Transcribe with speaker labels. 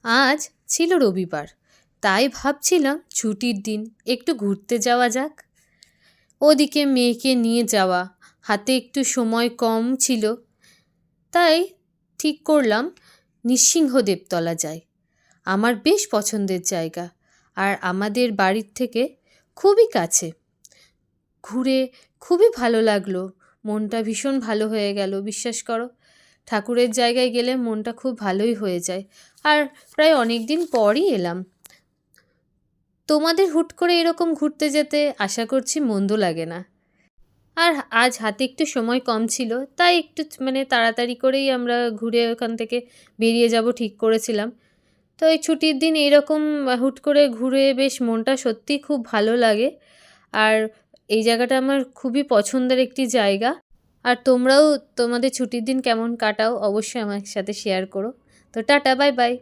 Speaker 1: আজ ছিল রবিবার, তাই ভাবছিলাম ছুটির দিন একটু ঘুরতে যাওয়া যাক। ওদিকে মেয়েকে নিয়ে যাওয়া, হাতে একটু সময় কম ছিল, তাই ঠিক করলাম নৃসিংহদেবতলা যাই। আমার বেশ পছন্দের জায়গা, আর আমাদের বাড়ির থেকে খুবই কাছে। ঘুরে খুবই ভালো লাগলো, মনটা ভীষণ ভালো হয়ে গেল। বিশ্বাস করো, ঠাকুরের জায়গায় গেলে মনটা খুব ভালোই হয়ে যায়। আর প্রায় অনেক দিন পরই এলাম। তোমাদের হুট করে এরকম ঘুরতে যেতে আশা করছি মন্দ লাগে না। আর আজ হাতে একটু সময় কম ছিল, তাই একটু তাড়াতাড়ি করেই আমরা ঘুরে ওখান থেকে বেরিয়ে যাব ঠিক করেছিলাম। তো এই ছুটির দিন এরকম হুট করে ঘুরে বেশ মনটা সত্যিই খুব ভালো লাগে। আর এই জায়গাটা আমার খুবই পছন্দের একটি জায়গা। আর তোমরাও তোমাদের ছুটির দিন কেমন কাটাও অবশ্যই আমার সাথে শেয়ার করো। তো টাটা, বাই বাই।